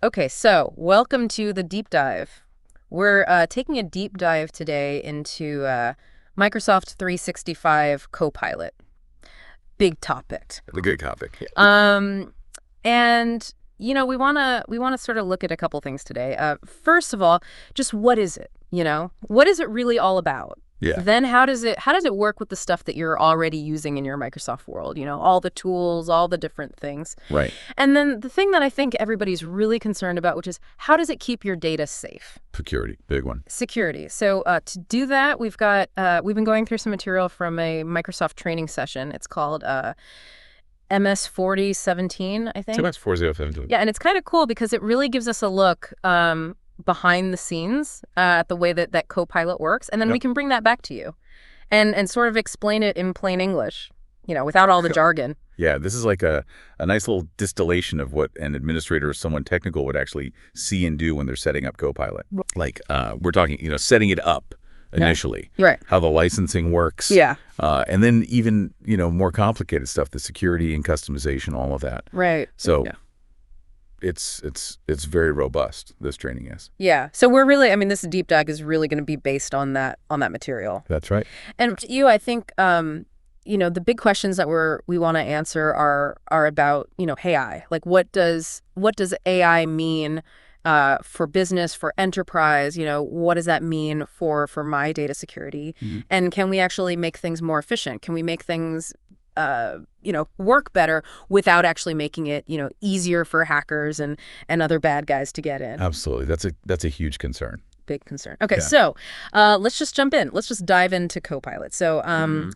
Okay, so welcome to the deep dive. We're taking a deep dive today into Microsoft 365 Copilot. Big topic. The good topic. Yeah. Um, and we wanna sort of look at a couple things today. First of all, just what is it? What is it really all about? Yeah. Then how does it work with the stuff that you're already using in your Microsoft world? All the tools, all the different things. Right. And then the thing that I think everybody's really concerned about, which is how does it keep your data safe? Security, big one. Security. So to do that, we've been going through some material from a Microsoft training session. It's called MS-4017, I think. MS-4017. Yeah, and it's kind of cool because it really gives us a look behind the scenes at the way that Copilot works, and then we can bring that back to you and sort of explain it in plain English, without all the jargon. Yeah, this is like a nice little distillation of what an administrator or someone technical would actually see and do when they're setting up Copilot. Like we're talking, setting it up initially, Right. how the licensing works, Yeah. and then even, more complicated stuff, the security and customization, all of that. Right. So Yeah. it's very robust, this training is. Yeah. So we're really, this deep dive is really going to be based on that material. That's right. And I think, the big questions that we want to answer are about, AI. Like, what does AI mean for business, for enterprise? What does that mean for my data security? Mm-hmm. And can we actually make things more efficient? Can we make things work better without actually making it, easier for hackers and other bad guys to get in? Absolutely. That's a huge concern. Big concern. Okay, Yeah. so let's just jump in. Let's just dive into Copilot. So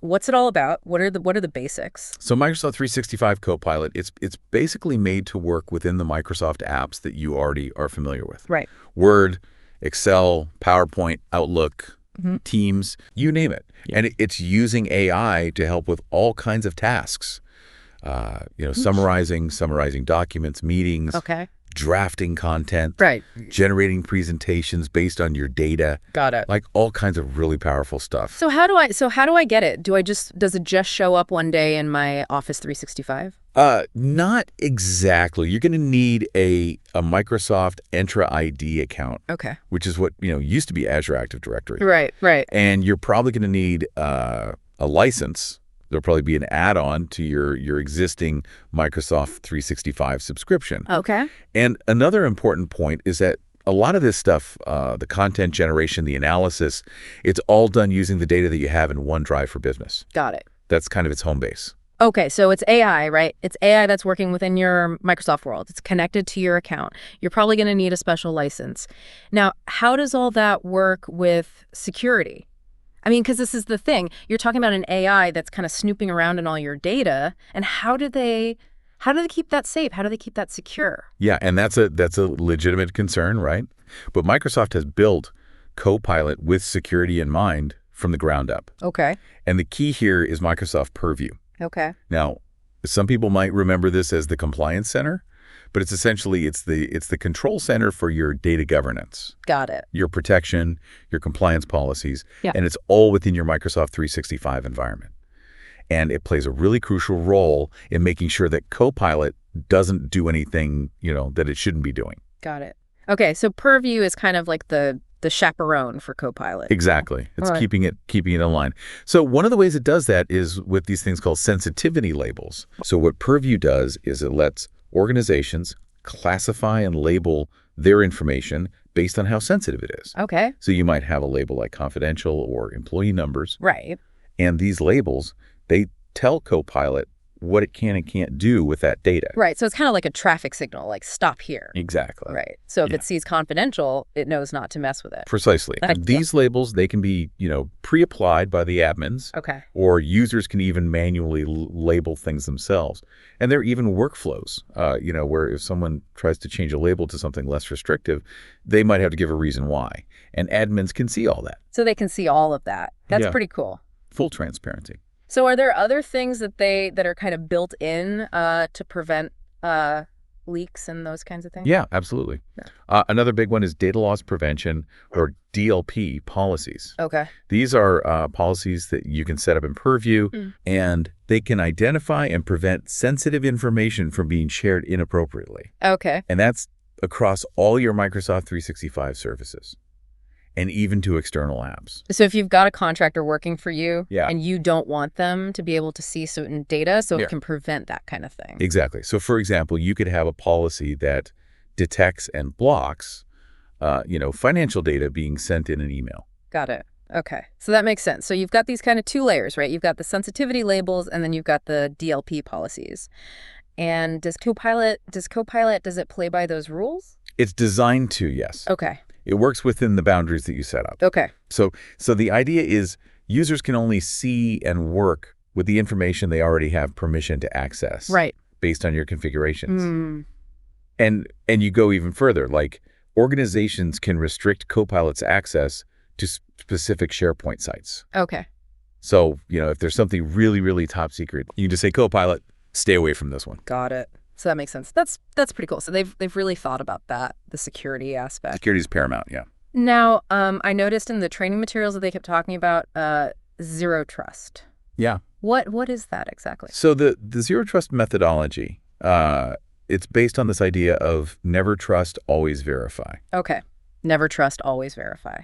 what's it all about? What are the basics? So Microsoft 365 Copilot, it's basically made to work within the Microsoft apps that you already are familiar with. Right. Word, Excel, PowerPoint, Outlook, Teams, you name it. And it's using AI to help with all kinds of tasks. Summarizing documents, meetings, Okay. drafting content, Right. generating presentations based on your data, Got it. like all kinds of really powerful stuff. So how do I get it? Does it just show up one day in my Office 365? Not exactly. You're going to need a Microsoft Entra ID account, Okay. which is what, used to be Azure Active Directory. Right. And you're probably going to need a license. There'll probably be an add-on to your existing Microsoft 365 subscription. Okay. And another important point is that a lot of this stuff, the content generation, the analysis, it's all done using the data that you have in OneDrive for Business. Got it. That's kind of its home base. Okay, so it's AI, right? It's AI that's working within your Microsoft world. It's connected to your account. You're probably going to need a special license. Now, how does all that work with security? Because this is the thing. You're talking about an AI that's kind of snooping around in all your data, and how do they keep that safe? How do they keep that secure? Yeah, and that's a legitimate concern, right? But Microsoft has built Copilot with security in mind from the ground up. Okay. And the key here is Microsoft Purview. Okay. Now, some people might remember this as the compliance center, but it's essentially it's the control center for your data governance, Got it. your protection, your compliance policies, Yeah. and it's all within your Microsoft 365 environment. And it plays a really crucial role in making sure that Copilot doesn't do anything, that it shouldn't be doing. Got it. Okay, so Purview is kind of like the chaperone for Copilot. Exactly. It's All right. keeping it in line. So one of the ways it does that is with these things called sensitivity labels. So what Purview does is it lets organizations classify and label their information based on how sensitive it is. Okay. So you might have a label like confidential or employee numbers. Right. And these labels, they tell Copilot what it can and can't do with that data. Right. So it's kind of like a traffic signal, like stop here. Exactly. Right. So if Yeah. it sees confidential, it knows not to mess with it. Precisely. Like- These labels, they can be, pre-applied by the admins. Okay. Or users can even manually label things themselves. And there are even workflows, where if someone tries to change a label to something less restrictive, they might have to give a reason why. And admins can see all that. So they can see all of that. That's Yeah. pretty cool. Full transparency. So are there other things that are kind of built in to prevent leaks and those kinds of things? Yeah, absolutely. Another big one is data loss prevention, or DLP policies. Okay. These are policies that you can set up in Purview, and they can identify and prevent sensitive information from being shared inappropriately. Okay. And that's across all your Microsoft 365 services and even to external apps. So if you've got a contractor working for you Yeah. and you don't want them to be able to see certain data, so Yeah. it can prevent that kind of thing. Exactly. So, for example, you could have a policy that detects and blocks, financial data being sent in an email. Got it. Okay. So that makes sense. So you've got these kind of two layers, right? You've got the sensitivity labels and then you've got the DLP policies. And does Copilot, does it play by those rules? It's designed to, yes. Okay. It works within the boundaries that you set up. Okay. So the idea is users can only see and work with the information they already have permission to access. Right. Based on your configurations. And you go even further, like organizations can restrict Copilot's access to specific SharePoint sites. Okay. So, if there's something really, really top secret, you can just say, Copilot, stay away from this one. Got it. So that makes sense. That's pretty cool. So they've really thought about that, the security aspect. Security is paramount, yeah. Now, I noticed in the training materials that they kept talking about zero trust. Yeah. What is that exactly? So the zero trust methodology, it's based on this idea of never trust, always verify. Okay. Never trust, always verify.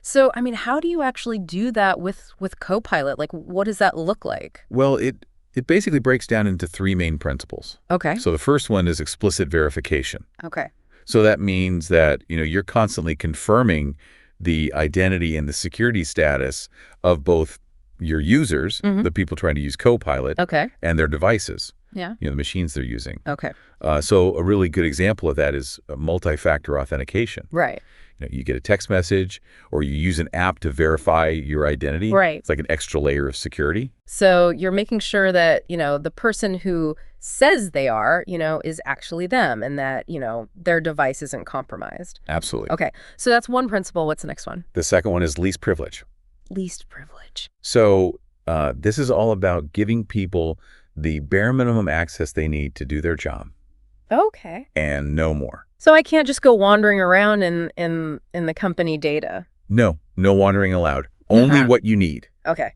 So, I mean, how do you actually do that with Copilot? Like, what does that look like? Well, it basically breaks down into three main principles. Okay. So the first one is explicit verification. Okay. So that means that, you're constantly confirming the identity and the security status of both your users, the people trying to use Copilot, Okay. and their devices, Yeah. the machines they're using. Okay. So a really good example of that is multi-factor authentication. Right. You get a text message or you use an app to verify your identity. Right. It's like an extra layer of security. So you're making sure that, the person who says they are, is actually them and that, their device isn't compromised. Absolutely. Okay. So that's one principle. What's the next one? The second one is least privilege. Least privilege. So this is all about giving people the bare minimum access they need to do their job. Okay. And no more. So I can't just go wandering around in the company data. No wandering allowed. Only what you need. Okay.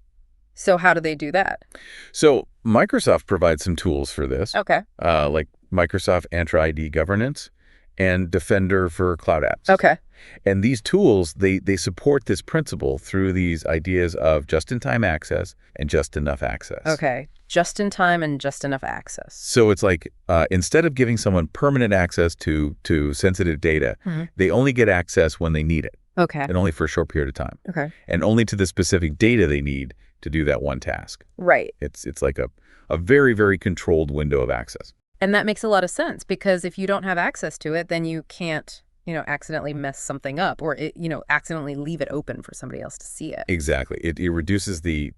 So how do they do that? So Microsoft provides some tools for this. Okay. Like Microsoft Entra ID governance and Defender for cloud apps. Okay. And these tools, they support this principle through these ideas of just-in-time access and just enough access. Okay. Just in time and just enough access. So it's like instead of giving someone permanent access to sensitive data, they only get access when they need it. Okay. And only for a short period of time. Okay. And only to the specific data they need to do that one task. Right. It's like a very, very controlled window of access. And that makes a lot of sense because if you don't have access to it, then you can't, accidentally mess something up or, accidentally leave it open for somebody else to see it. Exactly. It reduces the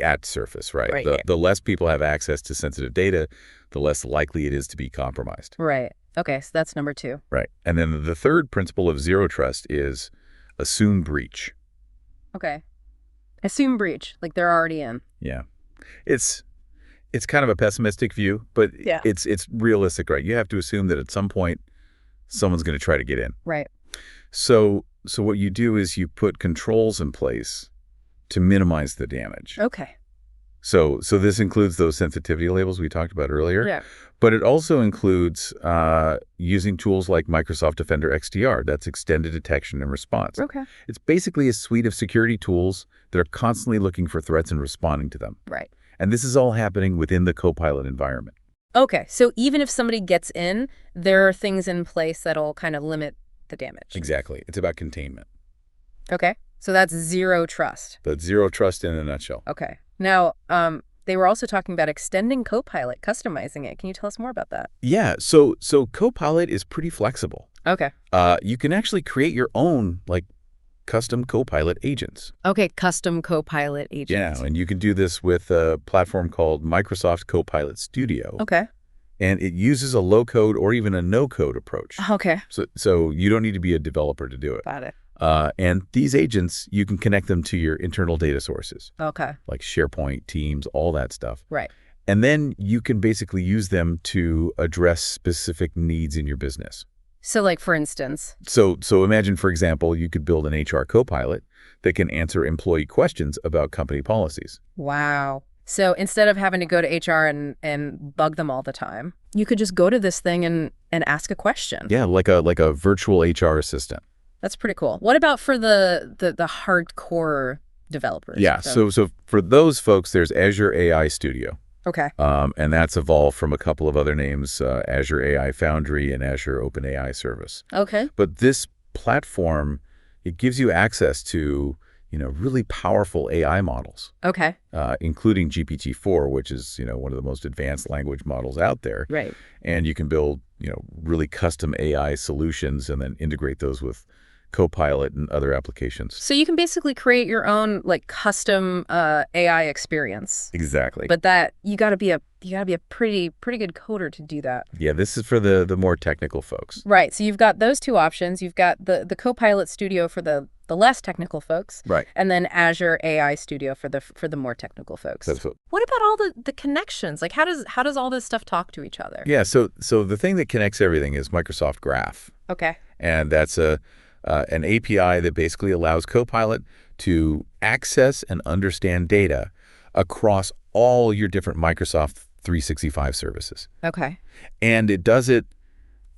at surface, right? Right. The less people have access to sensitive data, the less likely it is to be compromised. Right. Okay, so that's number 2. Right. And then the third principle of zero trust is assume breach. Okay. Assume breach, like they're already in. Yeah. It's kind of a pessimistic view, but Yeah. it's realistic, right? You have to assume that at some point someone's going to try to get in. Right. So what you do is you put controls in place to minimize the damage. Okay. So this includes those sensitivity labels we talked about earlier. Yeah. But it also includes using tools like Microsoft Defender XDR. That's extended detection and response. Okay. It's basically a suite of security tools that are constantly looking for threats and responding to them. Right. And this is all happening within the Copilot environment. Okay, so even if somebody gets in, there are things in place that'll kind of limit the damage. Exactly. It's about containment. Okay, so that's zero trust. That's zero trust in a nutshell. Okay. Now, they were also talking about extending Copilot, customizing it. Can you tell us more about that? Yeah, so Copilot is pretty flexible. Okay. You can actually create your own, custom Copilot agents. Okay, custom Copilot agents. Yeah, and you can do this with a platform called Microsoft Copilot Studio. Okay. And it uses a low-code or even a no-code approach. Okay. So you don't need to be a developer to do it. Got it. And these agents, you can connect them to your internal data sources, Okay. like SharePoint, Teams, all that stuff. Right. And then you can basically use them to address specific needs in your business. So, like, for instance? So imagine, for example, you could build an HR Copilot that can answer employee questions about company policies. Wow. So instead of having to go to HR and bug them all the time, you could just go to this thing and ask a question. Yeah, like a virtual HR assistant. That's pretty cool. What about for the hardcore developers? Yeah, so for those folks, there's Azure AI Studio. Okay. And that's evolved from a couple of other names, Azure AI Foundry and Azure OpenAI Service. Okay. But this platform, it gives you access to, really powerful AI models. Okay. Including GPT-4, which is, one of the most advanced language models out there. Right. And you can build, really custom AI solutions and then integrate those with Copilot and other applications. So you can basically create your own custom AI experience. Exactly. But that you got to be a pretty good coder to do that. Yeah, this is for the more technical folks. Right. So you've got those two options. You've got the Copilot Studio for the less technical folks. Right. And then Azure AI Studio for the more technical folks. What about all the connections? How does all this stuff talk to each other? Yeah, so the thing that connects everything is Microsoft Graph. Okay. And that's an API that basically allows Copilot to access and understand data across all your different Microsoft 365 services. Okay. And it does it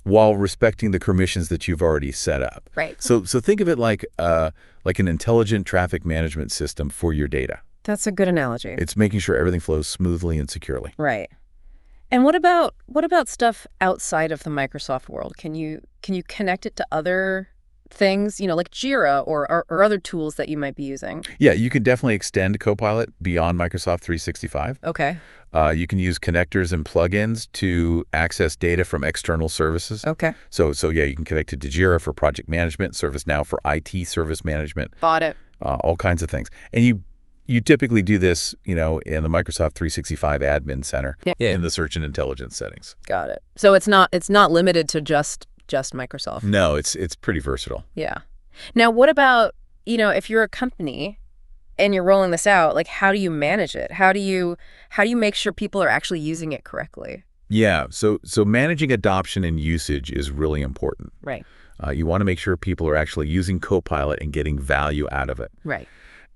while respecting the permissions that you've already set up. Right. So think of it like an intelligent traffic management system for your data. That's a good analogy. It's making sure everything flows smoothly and securely. Right. And what about stuff outside of the Microsoft world? Can you connect it to other things, like Jira or other tools that you might be using? Yeah, you can definitely extend Copilot beyond Microsoft 365. Okay. You can use connectors and plugins to access data from external services. Okay. So yeah, you can connect it to Jira for project management, ServiceNow for IT service management. Bought it. All kinds of things. And you typically do this, in the Microsoft 365 Admin Center in the search and intelligence settings. Got it. So it's not limited to just Microsoft. No, it's pretty versatile. Yeah. Now, what about, if you're a company and you're rolling this out, how do you manage it? How do you make sure people are actually using it correctly? Yeah. So managing adoption and usage is really important. Right. You want to make sure people are actually using Copilot and getting value out of it. Right.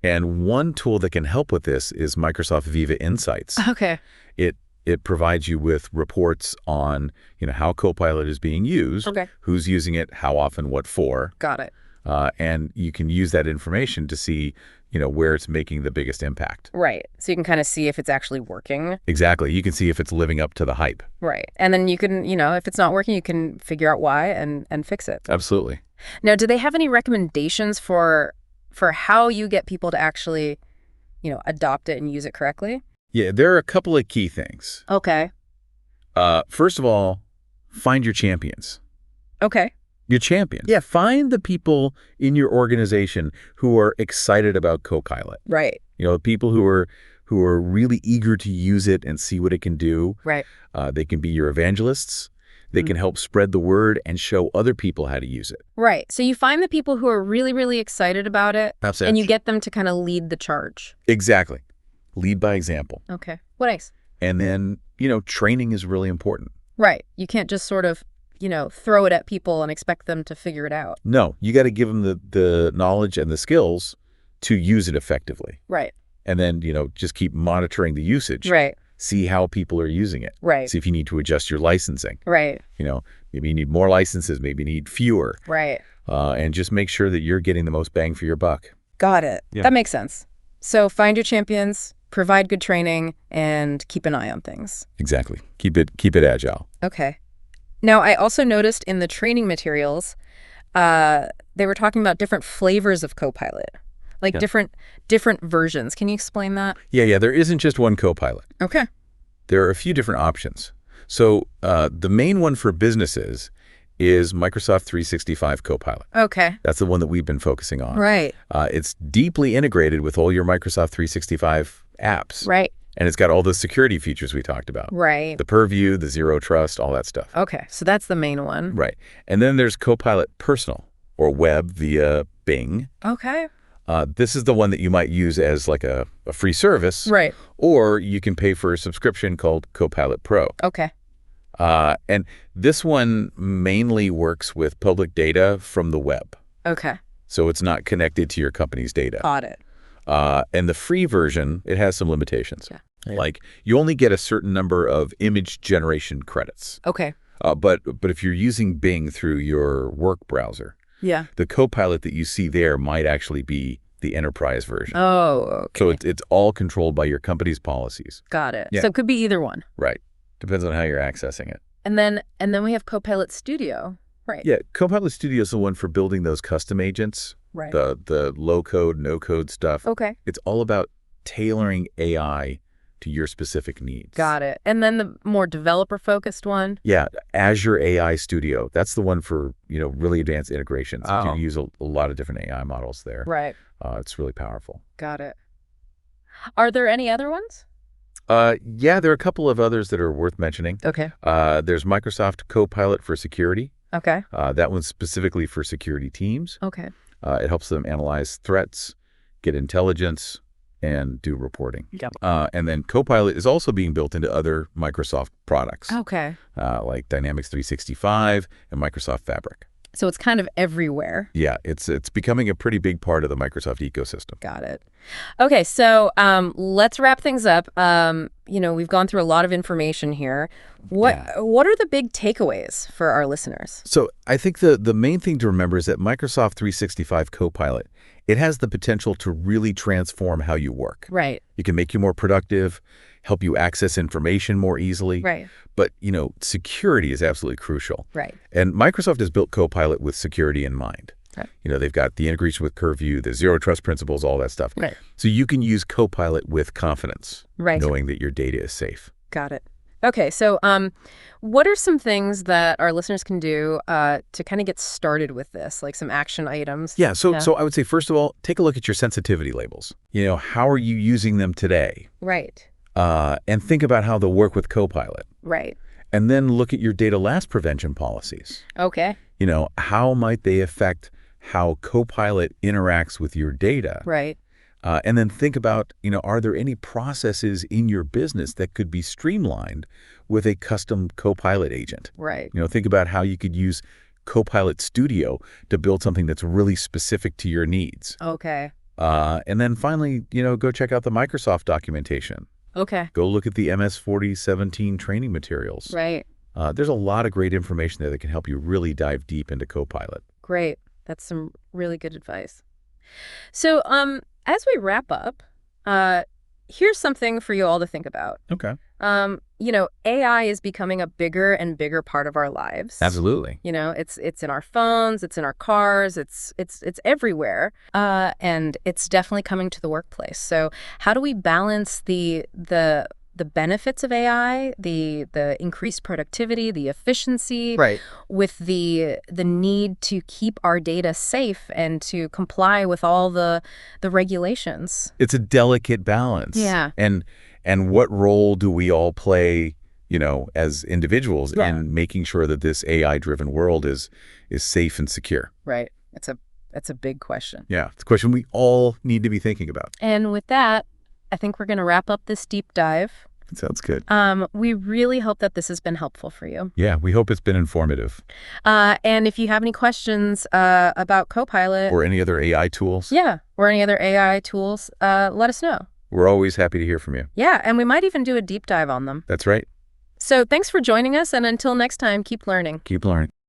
And one tool that can help with this is Microsoft Viva Insights. Okay. It provides you with reports on, how Copilot is being used, who's using it, how often, what for. Got it. And you can use that information to see, where it's making the biggest impact. Right. So you can kind of see if it's actually working. Exactly. You can see if it's living up to the hype. Right. And then you can, if it's not working, you can figure out why and fix it. Absolutely. Now, do they have any recommendations for how you get people to actually, adopt it and use it correctly? Yeah, there are a couple of key things. Okay. First of all, find your champions. Okay. Your champions. Yeah, find the people in your organization who are excited about Copilot. Right. People who are really eager to use it and see what it can do. Right. They can be your evangelists. They can help spread the word and show other people how to use it. Right. So you find the people who are really, really excited about it, and you get them to kind of lead the charge. Exactly. Lead by example. Okay. What else? And then, training is really important. Right. You can't just sort of, throw it at people and expect them to figure it out. No, you got to give them the knowledge and the skills to use it effectively. Right. And then, just keep monitoring the usage. Right. See how people are using it. Right. See if you need to adjust your licensing. Right. Maybe you need more licenses, maybe you need fewer. Right. And just make sure that you're getting the most bang for your buck. Got it. Yeah. That makes sense. So find your champions, provide good training, and keep an eye on things. Exactly. Keep it agile. Okay. Now, I also noticed in the training materials, they were talking about different flavors of Copilot, different versions. Can you explain that? Yeah. There isn't just one Copilot. Okay. There are a few different options. So the main one for businesses is Microsoft 365 Copilot. Okay. That's the one that we've been focusing on. Right. It's deeply integrated with all your Microsoft 365 apps. Right. And it's got all the security features we talked about. Right. The Purview, the Zero Trust, all that stuff. Okay. So that's the main one. Right. And then there's Copilot Personal or Web via Bing. Okay. This is the one that you might use as like a free service. Right. Or you can pay for a subscription called Copilot Pro. Okay. And this one mainly works with public data from the web. Okay. So it's not connected to your company's data. Got it. And the free version, it has some limitations. Yeah. Like you only get a certain number of image generation credits. Okay. But if you're using Bing through your work browser, Yeah. the Copilot that you see there might actually be the enterprise version. Oh, okay. So it's all controlled by your company's policies. Got it. Yeah. So it could be either one. Right. Depends on how you're accessing it. And then we have Copilot Studio. Right. Yeah, Copilot Studio is the one for building those custom agents, Right. the low code, no code stuff. Okay. It's all about tailoring AI to your specific needs. Got it. And then the more developer-focused one? Yeah, Azure AI Studio. That's the one for, really advanced integrations. You can use a lot of different AI models there. Right. It's really powerful. Got it. Are there any other ones? Yeah, there are a couple of others that are worth mentioning. Okay. There's Microsoft Copilot for security. Okay. That one's specifically for security teams. Okay. It helps them analyze threats, get intelligence, and do reporting. Yep. And then Copilot is also being built into other Microsoft products, Okay. like Dynamics 365 and Microsoft Fabric. So it's kind of everywhere. Yeah, it's becoming a pretty big part of the Microsoft ecosystem. Got it. Okay, so let's wrap things up. We've gone through a lot of information here. What are the big takeaways for our listeners? So I think the main thing to remember is that Microsoft 365 Copilot, it has the potential to really transform how you work. Right. It can make you more productive, help you access information more easily. Right. But, security is absolutely crucial. Right. And Microsoft has built Copilot with security in mind. Right. They've got the integration with Purview, the zero trust principles, all that stuff. Right. So you can use Copilot with confidence, Right. knowing that your data is safe. Got it. Okay, so what are some things that our listeners can do to kind of get started with this, like some action items? Yeah, so I would say, first of all, take a look at your sensitivity labels. How are you using them today? Right. And think about how they'll work with Copilot. Right. And then look at your data loss prevention policies. Okay. How might they affect how Copilot interacts with your data? Right. And then think about, are there any processes in your business that could be streamlined with a custom Copilot agent? Right. Think about how you could use Copilot Studio to build something that's really specific to your needs. Okay. And then finally, go check out the Microsoft documentation. Okay. Go look at the MS-4017 training materials. Right. There's a lot of great information there that can help you really dive deep into Copilot. Great. That's some really good advice. So, as we wrap up, here's something for you all to think about. Okay. AI is becoming a bigger and bigger part of our lives. Absolutely. It's in our phones, it's in our cars, it's everywhere, and it's definitely coming to the workplace. So, how do we balance the benefits of AI, the increased productivity, the efficiency, Right, with the need to keep our data safe and to comply with all the regulations? it's a delicate balance. Yeah. And what role do we all play, as individuals Yeah. in making sure that this AI-driven world is safe and secure? Right. It's a big question. Yeah, it's a question we all need to be thinking about. And with that, I think we're going to wrap up this deep dive. That sounds good. We really hope that this has been helpful for you. Yeah, we hope it's been informative. And if you have any questions about Copilot, Or any other AI tools. or any other AI tools, let us know. We're always happy to hear from you. Yeah, and we might even do a deep dive on them. That's right. So thanks for joining us, and until next time, keep learning. Keep learning.